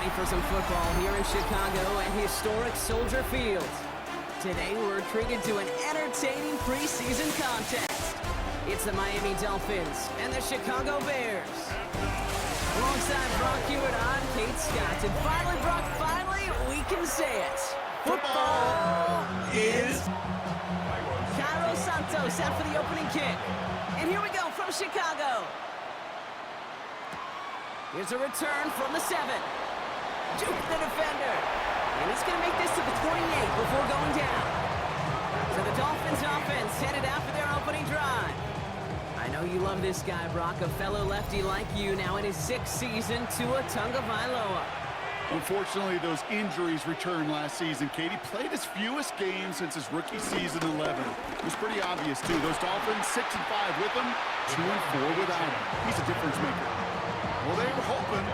ready for some football here in Chicago at historic Soldier Field. Today we're treated to an entertaining preseason contest. It's the Miami Dolphins and the Chicago Bears. Alongside Brock Hewitt, I'm Kate Scott. And finally, Brock, we can say it. Football is... Cairo Santos out for the opening kick. And here we go from Chicago. Here's a return from the 7. Juke the defender. And he's going to make this to the 28 before going down. So the Dolphins offense headed out for their opening drive. I know you love this guy, Brock, a fellow lefty like you, now in his 6th season, Tua Tagovailoa. Unfortunately, those injuries returned last season. Katie played his fewest games since his rookie season 11. It was pretty obvious, too. Those Dolphins, 6-5 with him, 2-4 without him. He's a difference maker. Well, they were hoping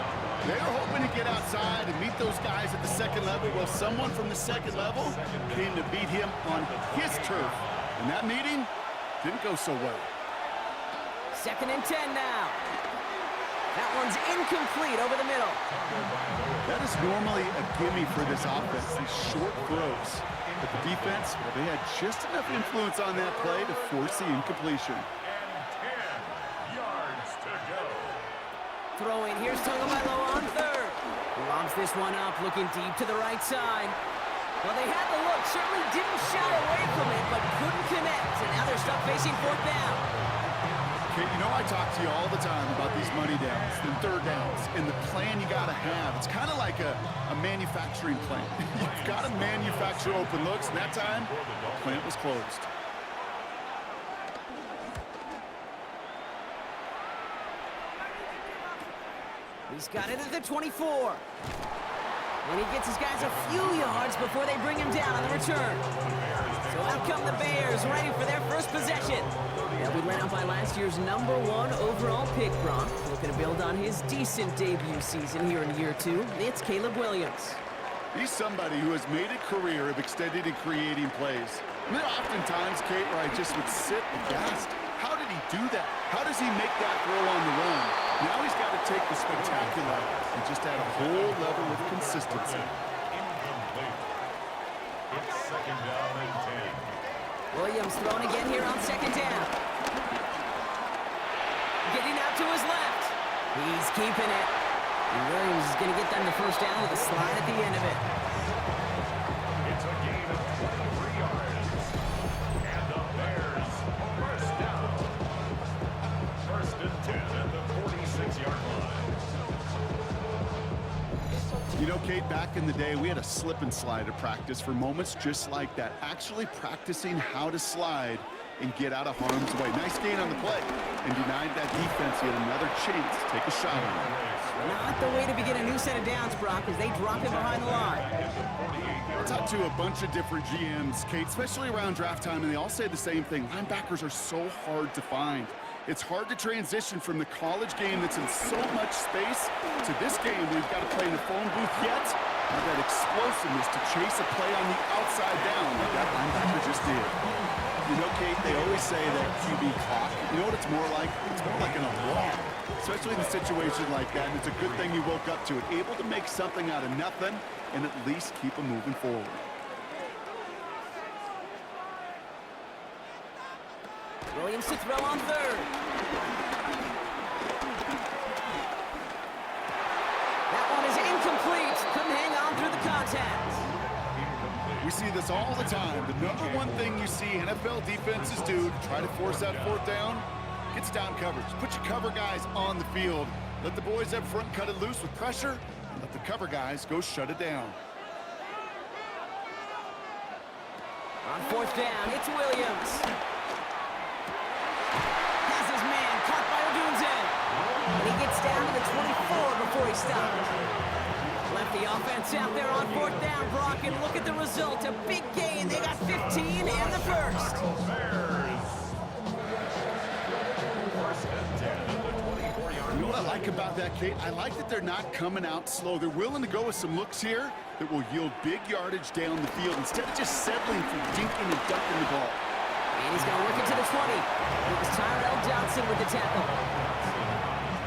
to get outside and meet those guys at the second level. Well, someone from the second level came to beat him on his turf. And that meeting didn't go so well. 2nd and 10 now. That one's incomplete over the middle. That is normally a gimme for this offense, these short throws. But the defense, well, they had just enough influence on that play to force the incompletion. Throwing, here's Tagovailoa on 3rd. He lobs this one up, looking deep to the right side. Well, they had the look, certainly didn't shy away from it, but couldn't connect. And now they're stuck facing 4th down. Okay, you know I talk to you all the time about these money downs and 3rd downs and the plan you got to have. It's kind of like a manufacturing plant. You've got to manufacture open looks, and that time, the plant was closed. He's got it at the 24. And he gets his guys a few yards before they bring him down on the return. So out come the Bears, ready for their first possession. They'll be led out by last year's #1 overall pick, Brock. Looking to build on his decent debut season here in year 2. It's Caleb Williams. He's somebody who has made a career of extending and creating plays. And there are oftentimes, Kate, where I just would sit aghast. How did he do that? How does he make that throw on the run? Now he's got to take the spectacular and just add a whole level of consistency. Williams thrown again here on 2nd down. Getting out to his left. He's keeping it. And Williams is going to get them the first down with a slide at the end of it. It's a gain of 23 yards. And the Bears first down. 1st and 10 at the 46-yard line. You know, Kate, back in the day, we had a slip and slide at practice for moments just like that. Actually practicing how to slide and get out of harm's way. Nice gain on the play. And denied that defense yet another chance to take a shot on him. Not the way to begin a new set of downs, Brock, as they drop him behind the line. I talked to a bunch of different GMs, Kate, especially around draft time, and they all say the same thing. Linebackers are so hard to find. It's hard to transition from the college game that's in so much space to this game where you've got to play in a phone booth yet. And that explosiveness to chase a play on the outside down like that linebacker just did. You know, Kate, they always say that QB clock. You know what it's more like? It's more like an alarm, especially in a situation like that. And it's a good thing you woke up to it, able to make something out of nothing and at least keep them moving forward. Williams to throw on 3rd. That one is incomplete. Couldn't hang on through the contact. We see this all the time. The #1 thing you see NFL defenses do to try to force that 4th down, gets down coverage. Put your cover guys on the field. Let the boys up front cut it loose with pressure, and let the cover guys go shut it down. On 4th down, it's Williams. Has his man caught by Odunze. And he gets down to the 24 before he stops. Left the offense out there on 4th down, Brock, and look at the result. A big gain. They got 15 and the first. You know what I like about that, Kate? I like that they're not coming out slow. They're willing to go with some looks here that will yield big yardage down the field instead of just settling for dinking and ducking the ball. And he's going to work it to the 20. It was Tyrell Johnson with the tackle.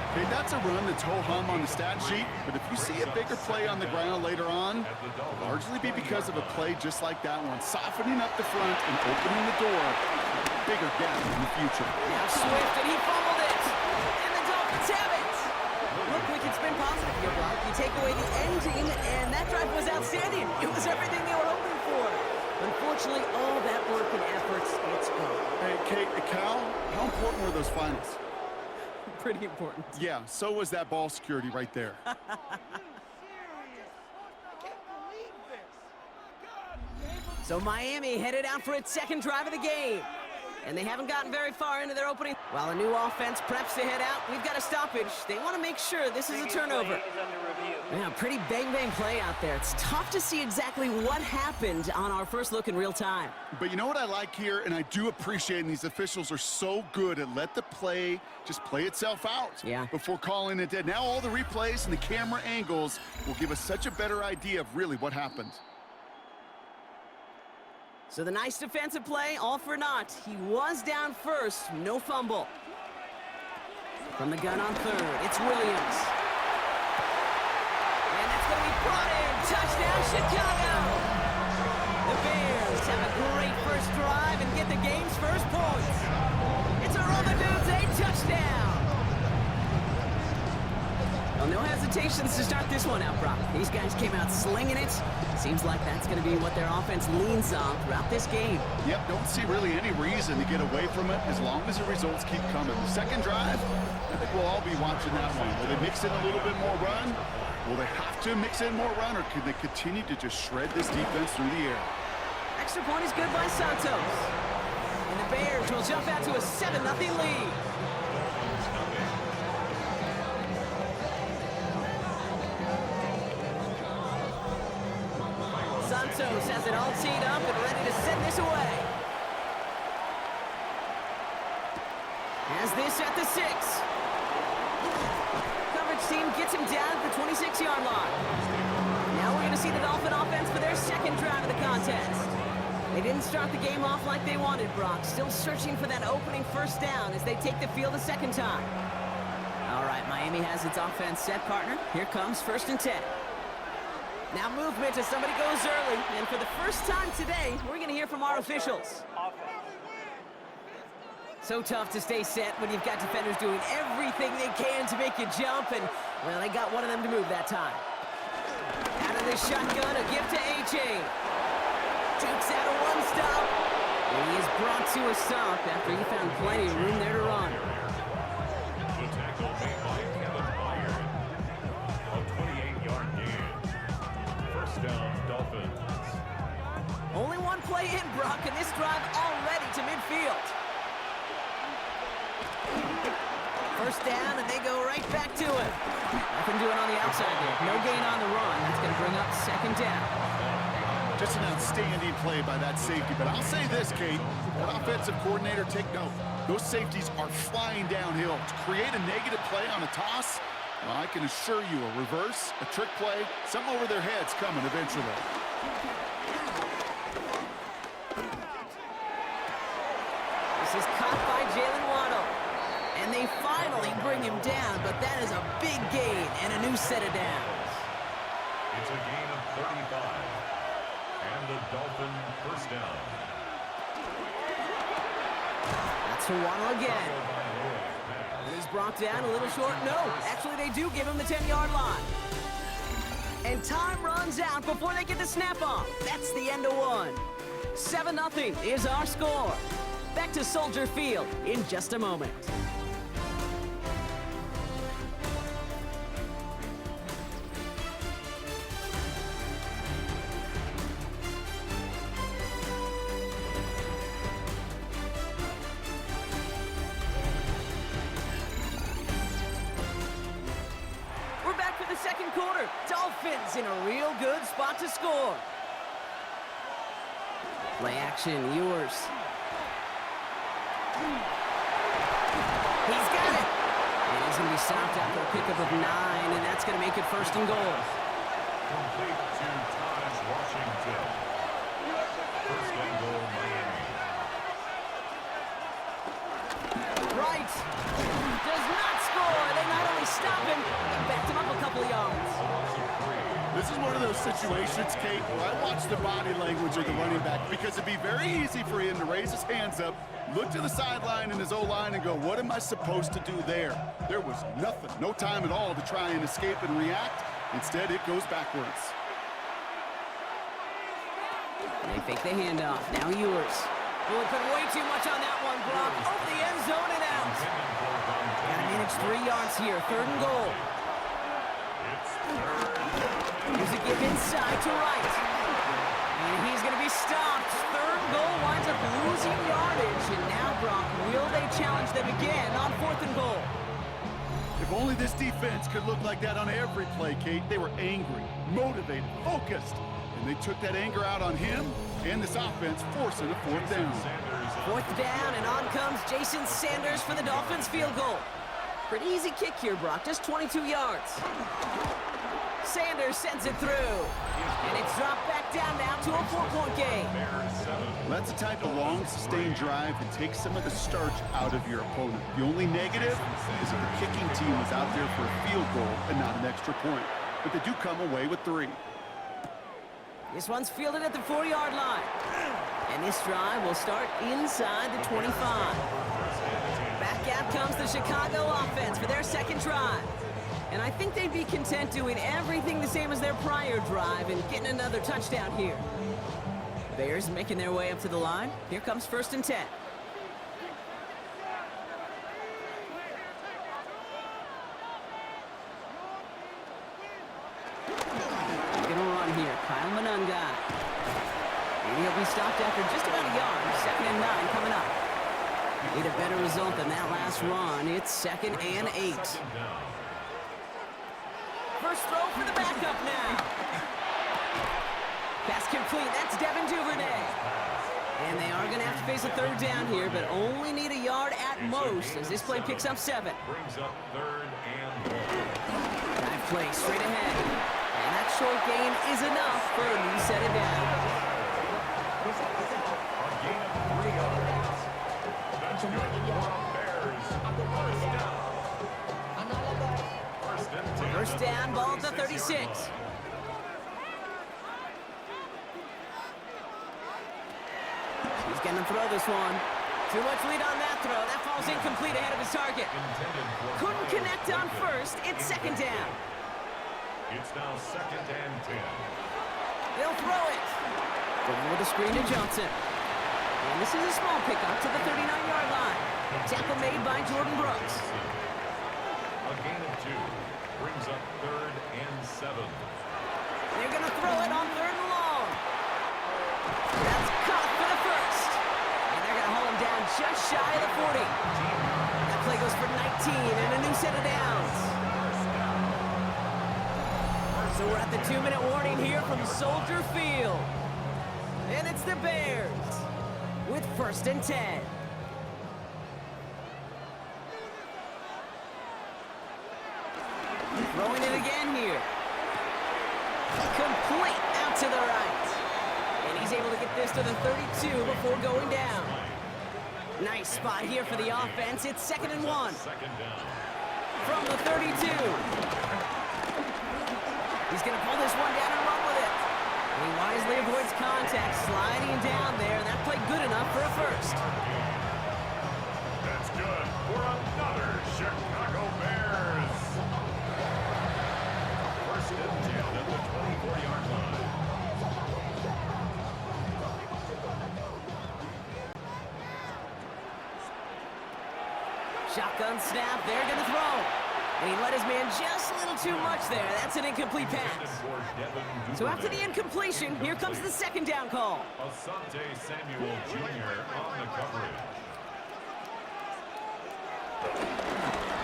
Okay, that's a run that's ho-hum on the stat sheet, but if you see a bigger play on the ground later on, it'll largely be because of a play just like that one, softening up the front and opening the door for a bigger gap in the future. Now Swift, and he fumbled it, and the Dolphins have it. Look, we can spin positive here, Brock. You take away the ending, and that drive was outstanding. It was everything they were hoping for. Unfortunately, all that work and efforts, it's gone. Hey, Kate, Cal, how important were those finals? Pretty important. Yeah, so was that ball security right there. So Miami headed out for its second drive of the game. And they haven't gotten very far into their opening. While a new offense preps to head out, we've got a stoppage. They want to make sure this is a turnover. Yeah, pretty bang-bang play out there. It's tough to see exactly what happened on our first look in real time. But you know what I like here, and I do appreciate, and these officials are so good at let the play just play itself out before calling it dead. Now all the replays and the camera angles will give us such a better idea of really what happened. So the nice defensive play, all for naught. He was down first, no fumble. From the gun on third, it's Williams. And that's going to be brought in. Touchdown, Chicago! The Bears have a great first drive and get the game's first points. It's a Romadudes, touchdown! Well, no hesitations to start this one out, Brock. These guys came out slinging it. Seems like that's going to be what their offense leans on throughout this game. Yep, don't see really any reason to get away from it as long as the results keep coming. The second drive, I think we'll all be watching that one. Will they mix in a little bit more run? Will they have to mix in more run, or can they continue to just shred this defense through the air? Extra point is good by Santos. And the Bears will jump out to a 7-0 lead. Santos has it all teed up and ready to send this away. Has this at the 6. Coverage team gets him down at the 26-yard line. Now we're going to see the Dolphin offense for their second drive of the contest. They didn't start the game off like they wanted, Brock. Still searching for that opening first down as they take the field a second time. All right, Miami has its offense set, partner. Here comes 1st and 10. Now movement as somebody goes early, and for the first time today, we're going to hear from our officials. So tough to stay set when you've got defenders doing everything they can to make you jump, and, well, they got one of them to move that time. Out of this shotgun, a gift to A.J. Dukes out a one-stop, and he is brought to a stop after he found plenty of room there to run. The tackle made by Kevin Byard. A 28-yard gain. First down, Dolphins. Only one play in, Brock, and this drive already to midfield. First down, and they go right back to it. Nothing doing on the outside there. No gain on the run. That's going to bring up 2nd down. Just an outstanding play by that safety. But I'll say this, Kate, that offensive coordinator, take note. Those safeties are flying downhill. To create a negative play on a toss, well, I can assure you a reverse, a trick play, something over their heads coming eventually. This is caught by Jalen Waddle. And they finally bring him down, but that is a big gain and a new set of downs. It's a gain of 35. And the Dolphin first down. That's for Waddle again. It is brought down a little short. No, actually they do give him the 10-yard line. And time runs out before they get the snap off. That's the end of one. 7-0 is our score. Back to Soldier Field in just a moment. Second quarter, Dolphins in a real good spot to score. Play action, Ewers. He's got it. And he's going to be stopped after a pickup of 9, and that's going to make it 1st and goal. Complete to Taj Washington. 1st and goal, Miami. Right. Does not score. They not only stop him. They backed him up a couple of yards. This is one of those situations, Kate, where I watch the body language of the running back because it'd be very easy for him to raise his hands up, look to the sideline in his O-line and go, what am I supposed to do there? There was nothing, no time at all to try and escape and react. Instead, it goes backwards. They fake the handoff. Now yours. Oh, put way too much on that one, Brock. Over the end zone and out. Gotta manage 3 yards here. 3rd and goal. Here's a give inside to right. And he's going to be stopped. 3rd and goal winds up losing yardage. And now, Brock, will they challenge them again on 4th and goal? If only this defense could look like that on every play, Kate. They were angry, motivated, focused. And they took that anger out on him and this offense, forcing a 4th down. 4th down, and on comes Jason Sanders for the Dolphins field goal. Pretty easy kick here, Brock, just 22 yards. Sanders sends it through. And it's dropped back down now to a 4-point game. That's the type of long, sustained drive that takes some of the starch out of your opponent. The only negative is that the kicking team is out there for a field goal and not an extra point. But they do come away with 3. This one's fielded at the 4-yard line. And this drive will start inside the 25. Back out comes the Chicago offense for their 2nd drive. And I think they'd be content doing everything the same as their prior drive and getting another touchdown here. Bears making their way up to the line. Here comes 1st and 10. Kyle Manunga. And he'll be stopped after just about a yard. 2nd and 9 coming up. Need a better result than that last run. It's 2nd and 8. First throw for the backup now. Pass complete. That's Devin Duvernay. And they are going to have to face a 3rd down here, but only need a yard at most as this play picks up 7. Brings up 3rd and 1. Dive play straight ahead. And that short gain is enough for a new set it down. A gain of 3 yards. That's good for the Bears. 1st down. 1st down, ball at the 36. He's going to throw this one. Too much lead on that throw. That falls incomplete ahead of his target. Couldn't connect on 1st. It's 2nd down. It's now 2nd and 10. They'll throw it. Going with a screen to Johnson. And this is a small pickup to the 39-yard line. Tackle made by Jordan Brooks. A gain of 2. Brings up 3rd and 7. They're going to throw it on 3rd and long. That's caught for the 1st. And they're going to hold him down just shy of the 40. That play goes for 19 and a new set of downs. So we're at the 2-minute warning here from Soldier Field. And it's the Bears with 1st and 10. Throwing it again here. Complete out to the right. And he's able to get this to the 32 before going down. Nice spot here for the offense. It's 2nd and 1. 2nd down. From the 32. He's going to pull this one down and run with it. And he wisely avoids contact, sliding down there, and that played good enough for a 1st. That's good for another Chicago Bears. 1st and 10 at the 24-yard line. Shotgun snap, they're going to throw. And he let his man just a little too much there. That's an incomplete pass. So after the incompletion, here comes the 2nd down call. Asante Samuel Jr. on the coverage.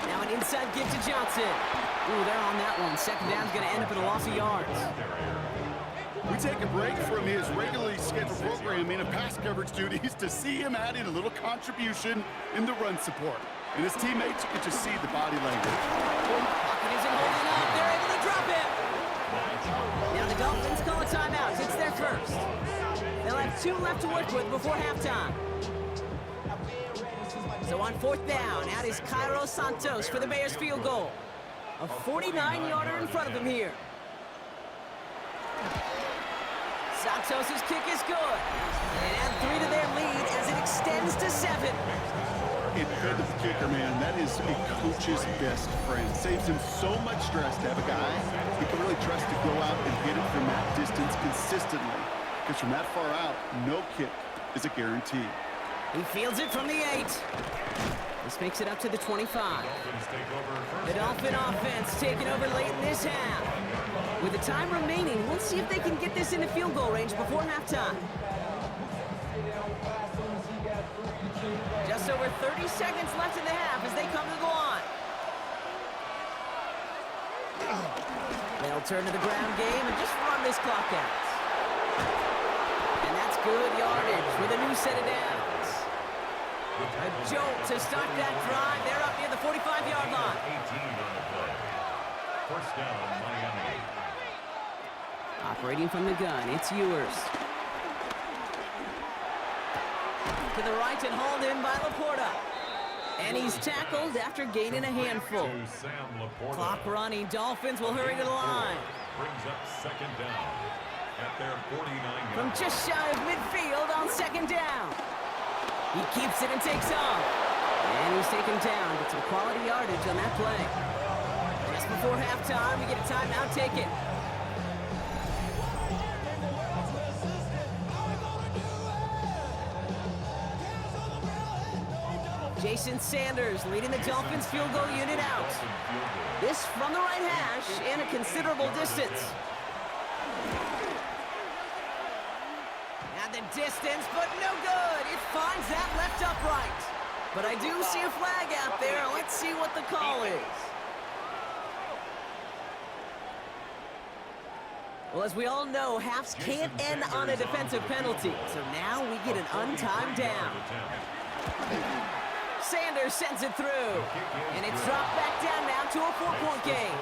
Now an inside give to Johnson. Ooh, they're on that one. 2nd down's going to end up in a loss of yards. We take a break from his regularly scheduled programming of pass coverage duties to see him adding a little contribution in the run support. And his teammates, you can just see the body language. Pocket isn't holding up. They're able to drop him. Now the Dolphins call a timeout. It's their 1st. They'll have 2 left to work with before halftime. So on 4th down, out is Cairo Santos for the Bears field goal. A 49-yarder in front of him here. Santos' kick is good. And add 3 to their lead as it extends to 7. It fed the kicker, man. That is a coach's best friend. Saves him so much stress to have a guy he can really trust to go out and hit it from that distance consistently. Because from that far out, no kick is a guarantee. He fields it from the 8. This makes it up to the 25. The Dolphin offense taking over late in this half. With the time remaining, we'll see if they can get this into field goal range before halftime. Just over 30 seconds left in the half as they come to the line. They'll turn to the ground game and just run this clock out. And that's good yardage with a new set of downs. A jolt to start that drive. They're up near the 45-yard line. 18 on the play. First down, Miami. Operating from the gun, it's Ewers. To the right and hauled in by Laporta. And he's tackled after gaining a handful. Clock running. Dolphins will hurry to the line. Brings up second down at their 49. From just shy of midfield on second down. He keeps it and takes off. And he's taken down with some quality yardage on that play. Just before halftime, we get a timeout taken. Jason Sanders leading the Dolphins field goal unit out. This from the right hash and a considerable distance. At the distance, but no good. It finds that left upright. But I do see a flag out there. Let's see what the call is. Well, as we all know, halves can't end on a defensive penalty. So now we get an untimed down. Sanders sends it through, and it's dropped back down now to a 4-point game.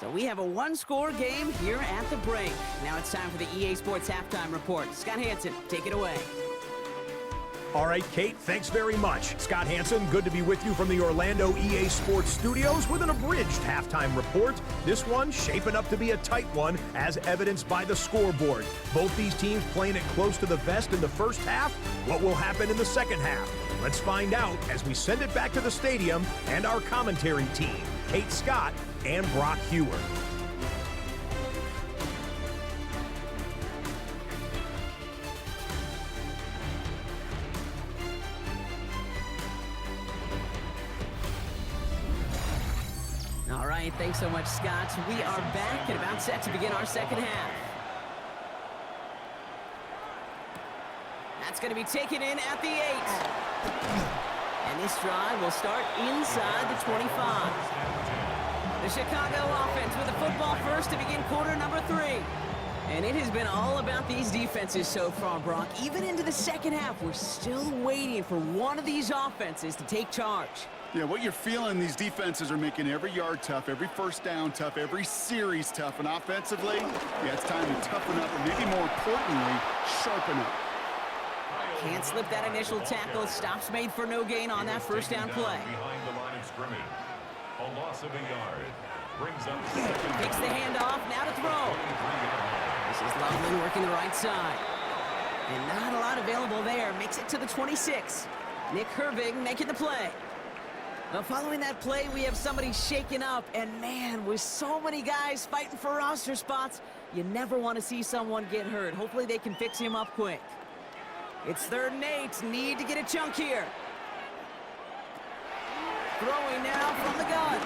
So we have a one-score game here at the break. Now it's time for the EA Sports Halftime Report. Scott Hansen, take it away. All right, Kate, thanks very much. Scott Hansen, good to be with you from the Orlando EA Sports Studios with an abridged halftime report. This one shaping up to be a tight one, as evidenced by the scoreboard. Both these teams playing it close to the vest in the first half. What will happen in the second half? Let's find out as we send it back to the stadium and our commentary team, Kate Scott and Brock Hewer. All right, thanks so much, Scott. We are back and about set to begin our second half. That's going to be taken in at the 8. And this drive will start inside the 25. The Chicago offense with the football first to begin quarter number 3. And it has been all about these defenses so far, Brock. Even into the second half, we're still waiting for one of these offenses to take charge. Yeah, what you're feeling, these defenses are making every yard tough, every first down tough, every series tough. And offensively, yeah, it's time to toughen up, and maybe more importantly, sharpen up. Can't slip that initial tackle. Stops made for no gain on that first down play. Behind the line of scrimmage. A loss of a yard. Brings up second. Takes the handoff, now to throw. This is Loveland working the right side. And not a lot available there. Makes it to the 26. Nick Herbig making the play. Now following that play, we have somebody shaken up. And man, with so many guys fighting for roster spots, you never want to see someone get hurt. Hopefully they can fix him up quick. It's 3rd and 8. Need to get a chunk here. Throwing now from the gun.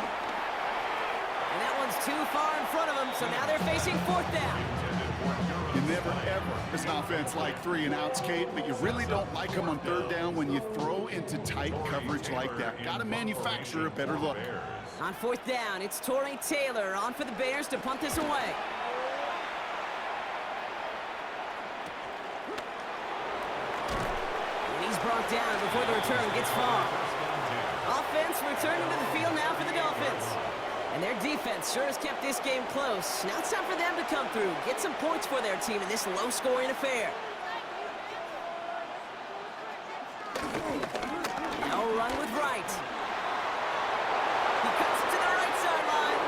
And that one's too far in front of him, so now they're facing 4th down. You never, ever, as an offense like 3 and outs, Kate, but you really don't like them on 3rd down when you throw into tight coverage like that. Got to manufacture a better look. On 4th down, it's Torrey Taylor on for the Bears to punt this away. Brought down before the return gets far. Offense returning to the field now for the Dolphins. And their defense sure has kept this game close. Now it's time for them to come through, get some points for their team in this low-scoring affair. Now run with Wright. He cuts it to the right sideline.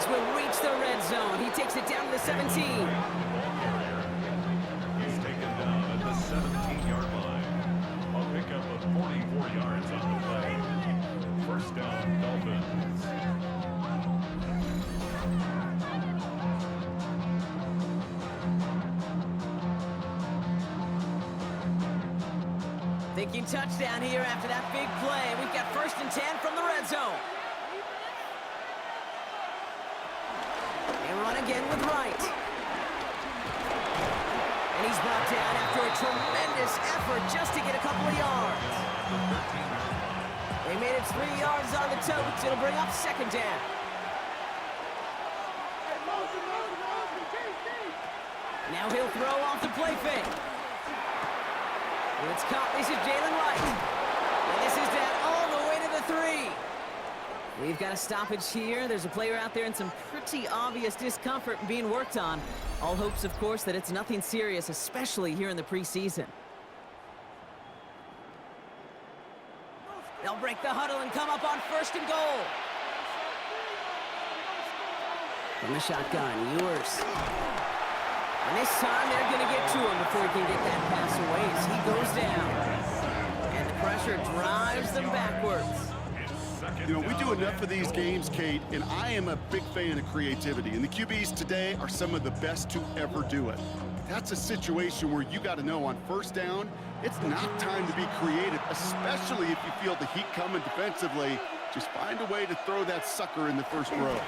As we'll reach the red zone. He takes it down to the 17. He's taken down at the 17-yard line. A pickup of 44 yards on the play. First down, Dolphins. Thinking touchdown here after that big play. We've got 1st and 10 from the red zone. They run again with Wright. And he's brought down after a tremendous effort just to get a couple of yards. They made it 3 yards on the totes. It'll bring up 2nd down. Now he'll throw off the play fake. It's caught. This is Jalen Wright. And this is down all the way to the 3. We've got a stoppage here. There's a player out there in some pretty obvious discomfort being worked on. All hopes, of course, that it's nothing serious, especially here in the preseason. They'll break the huddle and come up on 1st and goal. From the shotgun, Ewers. And this time they're going to get to him before he can get that pass away as he goes down. And the pressure drives them backwards. You know, we do enough of these games, Kate, and I am a big fan of creativity. And the QBs today are some of the best to ever do it. That's a situation where you got to know on 1st down, it's not time to be creative, especially if you feel the heat coming defensively. Just find a way to throw that sucker in the 1st row.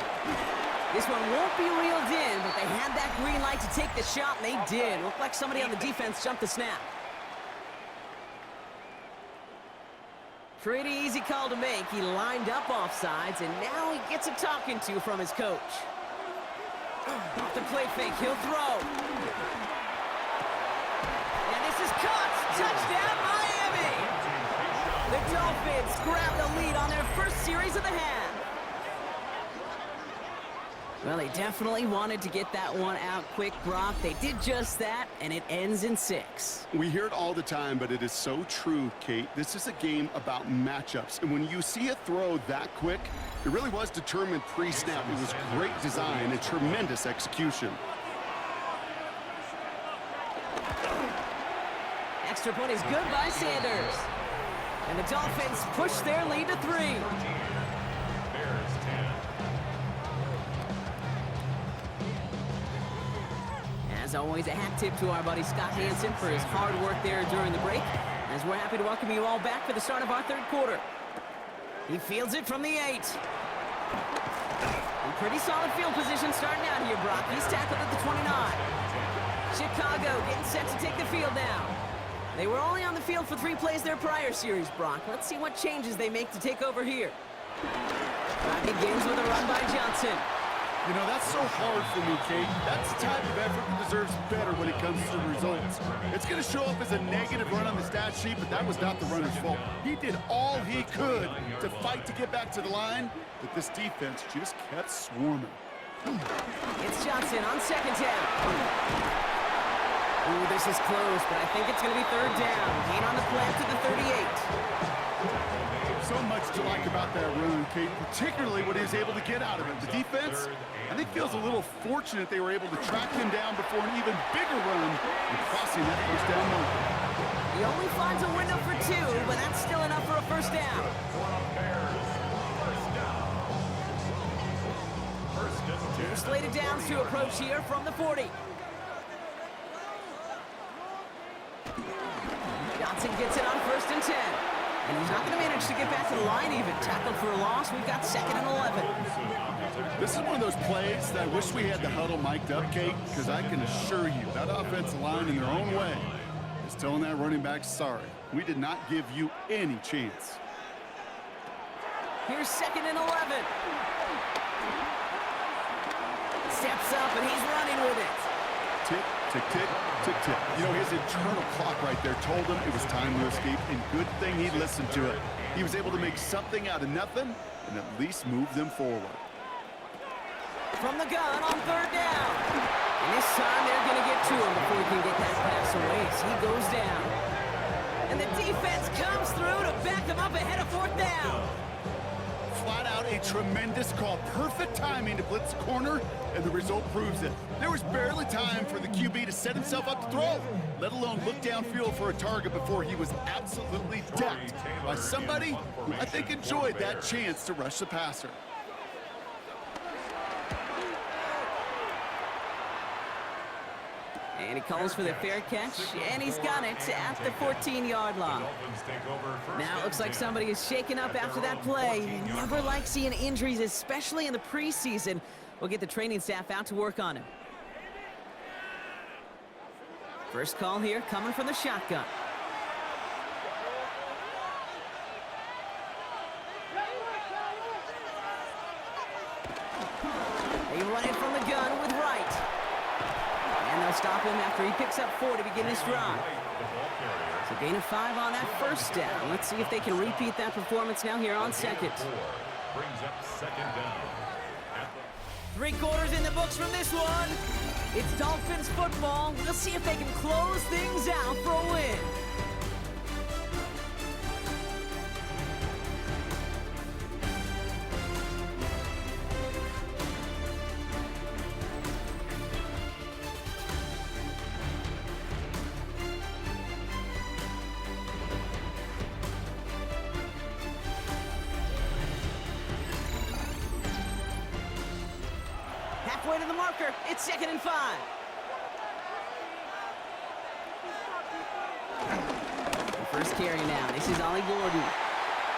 This one won't be reeled in, but they had that green light to take the shot, and they did. Looked like somebody on the defense jumped the snap. Pretty easy call to make. He lined up offsides, and now he gets a talking to from his coach. Off the play fake, he'll throw. And this is caught. Touchdown, Miami! The Dolphins grab the lead on their 1st series of the half. Well, they definitely wanted to get that one out quick, Brock. They did just that, and it ends in 6. We hear it all the time, but it is so true, Kate. This is a game about matchups. And when you see a throw that quick, it really was determined pre-snap. It was great design and tremendous execution. Extra point is good by Sanders. And the Dolphins push their lead to 3. As always, a hat tip to our buddy Scott Hansen for his hard work there during the break, as we're happy to welcome you all back for the start of our 3rd quarter. He fields it from the 8. In pretty solid field position starting out here, Brock. He's tackled at the 29. Chicago getting set to take the field now. They were only on the field for 3 plays their prior series, Brock. Let's see what changes they make to take over here. Brock begins with a run by Johnson. You know, that's so hard for me, Kate. That's the type of effort that deserves better when it comes to the results. It's going to show up as a negative run on the stat sheet, but that was not the runner's fault. He did all he could to fight to get back to the line, but this defense just kept swarming. It's Johnson on 2nd down. Ooh, this is close, but I think it's going to be 3rd down. Gain on the play to the 38. So much to like about that run, Kate, particularly what he was able to get out of it. The defense, I think, feels a little fortunate they were able to track him down before an even bigger run and crossing that 1st down line. He only finds a window for 2, but that's still enough for a 1st down. Two slated downs to approach here from the 40. Johnson gets it on 1st and 10. And he's not going to manage to get back to the line even. Tackled for a loss. We've got 2nd and 11. This is one of those plays that I wish we had the huddle mic'd up, Kate, because I can assure you that offensive line in their own way is telling that running back, sorry, we did not give you any chance. Here's 2nd and 11. Steps up and he's running with it. Tick, tick, tick, tick, tick. You know, his internal clock right there told him it was time to escape, and good thing he listened to it. He was able to make something out of nothing and at least move them forward. From the gun on 3rd down. And this time they're going to get to him before he can get that pass away as he goes down. And the defense comes through to back them up ahead of 4th down. Flat out out a tremendous call. Perfect timing to blitz the corner, and the result proves it. There was barely time for the QB to set himself up to throw, let alone look downfield for a target before he was absolutely decked by somebody who I think enjoyed that chance to rush the passer. And he calls for the fair catch, and he's got it at the 14-yard line. Now it looks like somebody is shaken up after that play. You never like seeing injuries, especially in the preseason. We'll get the training staff out to work on him. First call here coming from the shotgun. They run it from the gun with Wright. And they'll stop him after he picks up 4 to begin this drive. So gain of 5 on that first down. Let's see if they can repeat that performance now here on second. Brings up second down. 3 quarters in the books from this one. It's Dolphins football. We'll see if they can close things out for a win. Halfway to the marker, it's 2nd and 5. The first carry now, this is Ollie Gordon.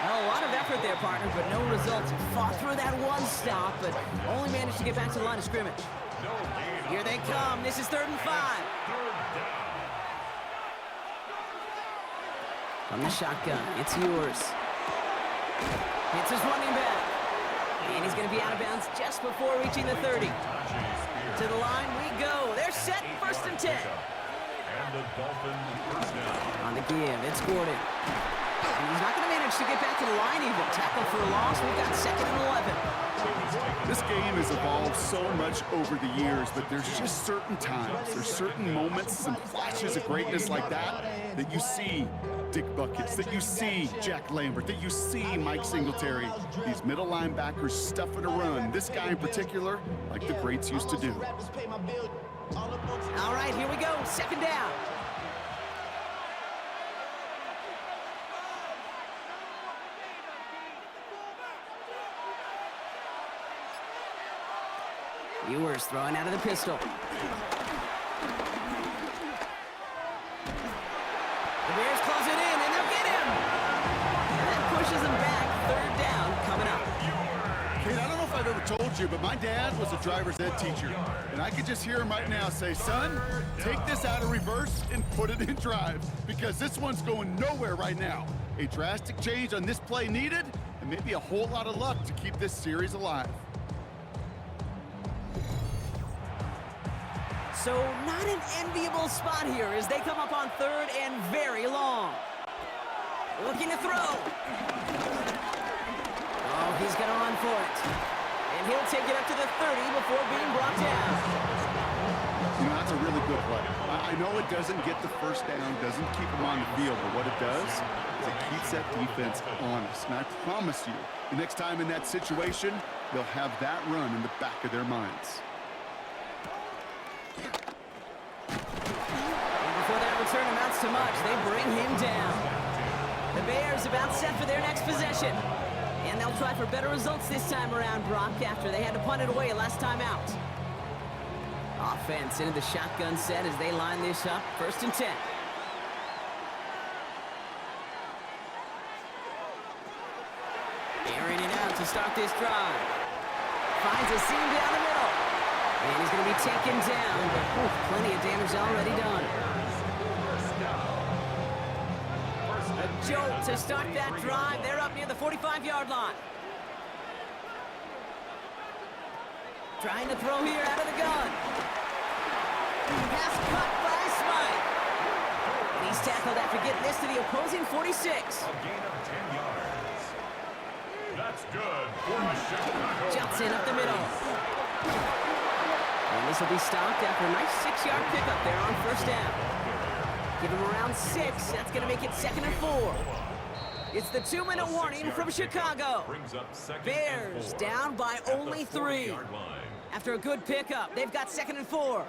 Well, a lot of effort there, partner, but no results. Fought through that one stop, but only managed to get back to the line of scrimmage. Here they come, this is 3rd and 5. From the shotgun, it's yours. It's his running back. And he's going to be out of bounds just before reaching the 30. To the line we go. They're set, 1st and 10. And the Dolphins first down. On the give, it's Gordon. And he's not going to manage to get back to the line even. Tackle for a loss. We've got 2nd and 11. This game has evolved so much over the years, but there's just certain times, there's certain moments, some flashes of greatness like that you see Dick Buckets, that you see Jack Lambert, that you see Mike Singletary. These middle linebackers stuffing a run. This guy in particular, like the greats used to do. All right, here we go. 2nd down. Ewers throwing out of the pistol. The Bears close it in, and they'll get him. And that pushes them back. 3rd down coming up. Kate, I don't know if I've ever told you, but my dad was a driver's ed teacher. And I could just hear him right now say, son, take this out of reverse and put it in drive, because this one's going nowhere right now. A drastic change on this play needed, and maybe a whole lot of luck to keep this series alive. So not an enviable spot here as they come up on 3rd and very long. Looking to throw. Oh, he's going to run for it. And he'll take it up to the 30 before being brought down. You know, that's a really good play. I know it doesn't get the first down, doesn't keep them on the field, but what it does is it keeps that defense honest. And I promise you, the next time in that situation, they'll have that run in the back of their minds. Return amounts to much. They bring him down. The Bears about set for their next possession. And they'll try for better results this time around, Brock, after they had to punt it away last time out. Offense into the shotgun set as they line this up. 1st and 10. Airing it out to start this drive. Finds a seam down the middle. And he's going to be taken down, but plenty of damage already done. A jolt to start that drive. They're up near the 45-yard line. Trying to throw here out of the gun. Pass cut by Smythe. And he's tackled after getting this to the opposing 46. A gain of 10 yards. That's good for the Chicago. Johnson up the middle. And this will be stopped after a nice 6-yard pickup there on 1st down. Give him around 6. That's going to make it 2nd and 4. It's the 2-minute warning from Chicago. Brings up second Bears and 4 down by at the only 3. 40-yard line. After a good pickup, they've got 2nd and 4.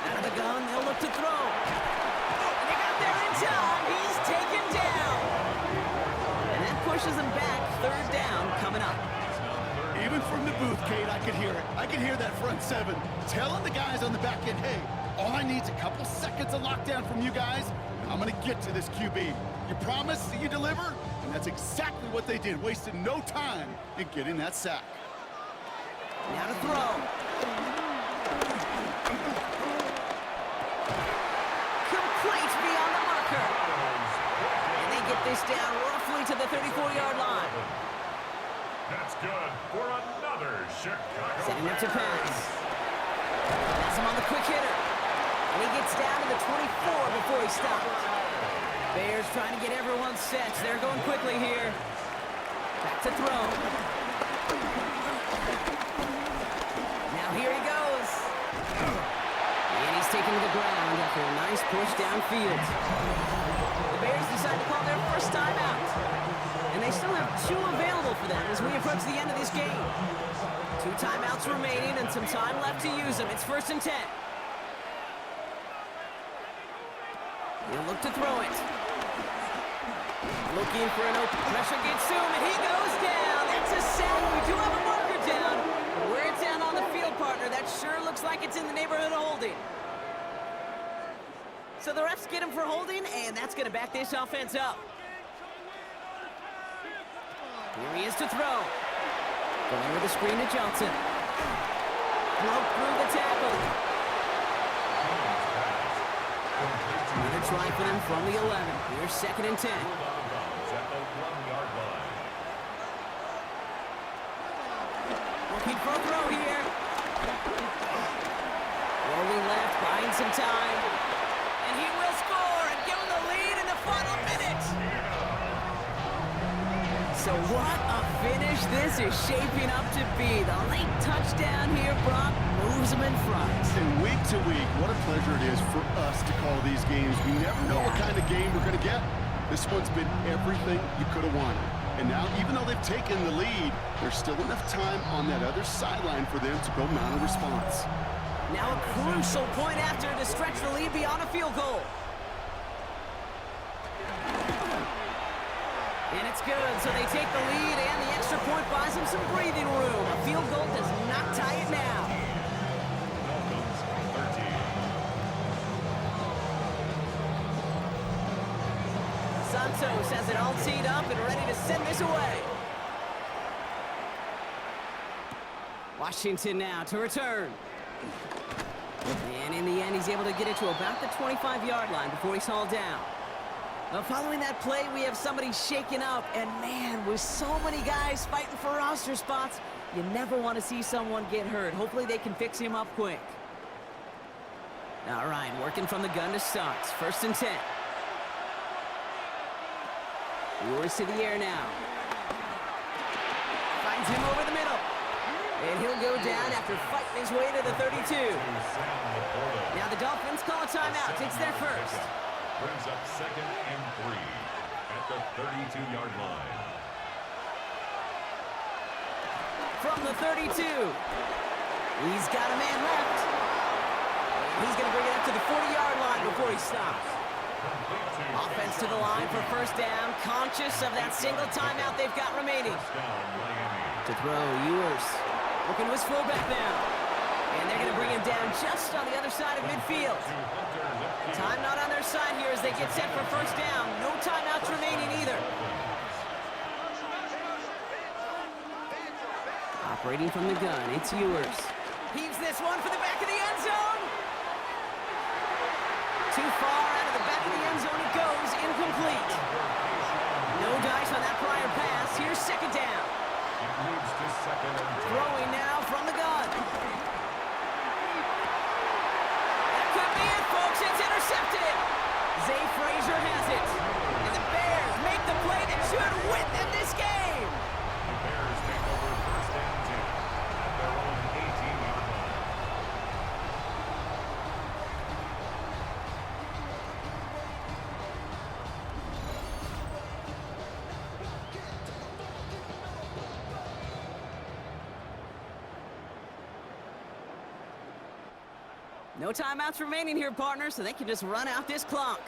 Out of the gun, they'll look to throw. And they got there in time. He's taken down. And that pushes him back. 3rd down coming up. Even from the booth, Kate, I could hear it. I could hear that front 7 telling the guys on the back end, hey, all I need is a couple seconds of lockdown from you guys, and I'm going to get to this QB. You promise that you deliver? And that's exactly what they did, wasted no time in getting that sack. Now to throw. Complete beyond the marker. And they get this down roughly to the 34-yard line. That's good for another Chicago. Setting up to pass. That's him on the quick hitter. And he gets down to the 24 before he stops. Bears trying to get everyone set. They're going quickly here. Back to throw. Now here he goes. And he's taken to the ground after a nice push downfield. The Bears decide to call their first timeout. And they still have 2 available for them as we approach the end of this game. 2 timeouts remaining and some time left to use them. It's 1st and 10. He'll look to throw it. Looking for an open pressure gets to him, and he goes down. That's a sack. We do have a marker down. Where it's down on the field, partner, that sure looks like it's in the neighborhood of holding. So the refs get him for holding, and that's going to back this offense up. Here he is to throw. Going over the screen to Johnson. Broke through the tackle. Another try for them from the 11. Here's 2nd and 10. At the 1-yard line. Looking for a throw here. Rolling left, buying some time. And he will score and give him the lead in the final minute. So what a finish this is shaping up to be. The late touchdown here, Brock, moves them in front. And week to week, what a pleasure it is for us to call these games. We never know what kind of game we're going to get. This one's been everything you could have wanted. And now, even though they've taken the lead, there's still enough time on that other sideline for them to go mount a response. Now a crucial point after to stretch the lead beyond a field goal. And it's good, so they take the lead, and the extra point buys them some breathing room. A field goal does not tie it now. Dolphins 13. Santos has it all teed up and ready to send this away. Washington now to return. And in the end, he's able to get it to about the 25-yard line before he's hauled down. Following that play, we have somebody shaken up. And man, with so many guys fighting for roster spots, you never want to see someone get hurt. Hopefully they can fix him up quick. All right, working from the gun to start. 1st and 10. Yours to the air now. Finds him over the middle. And he'll go down after fighting his way to the 32. Now the Dolphins call a timeout. It's their first. Brings up 2nd and 3 at the 32-yard line. From the 32. He's got a man left. He's going to bring it up to the 40-yard line before he stops. Offense to the line for 1st down, conscious of that single timeout they've got remaining. To throw, Ewers looking to his fullback now. And they're going to bring him down just on the other side of midfield. Time not on their side here as they get set for 1st down. No timeouts remaining either. Operating from the gun, it's Ewers. Heaves this one for the back of the end zone. Too far out of the back of the end zone it goes, incomplete. No dice on that prior pass. Here's 2nd down. Throwing now from the gun. That could be it, folks. It's intercepted. Zay Frazier has it. And the Bears make the play that should win them this game. The Bears take over 1st and 10 at their own 18-yard line. No timeouts remaining here, partner, so they can just run out this clock.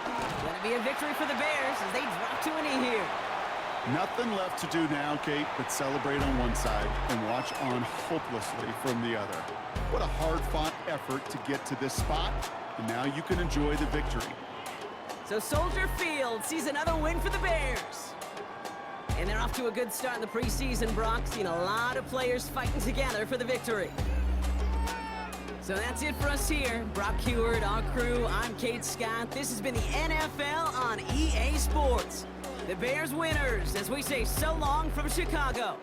Gonna be a victory for the Bears as they drop to a knee here. Nothing left to do now, Kate, but celebrate on one side and watch on hopelessly from the other. What a hard-fought effort to get to this spot, and now you can enjoy the victory. So Soldier Field sees another win for the Bears. And they're off to a good start in the preseason, Brock. Seen a lot of players fighting together for the victory. So that's it for us here. Brock Heward, our crew, I'm Kate Scott. This has been the NFL on EA Sports. The Bears winners as we say so long from Chicago.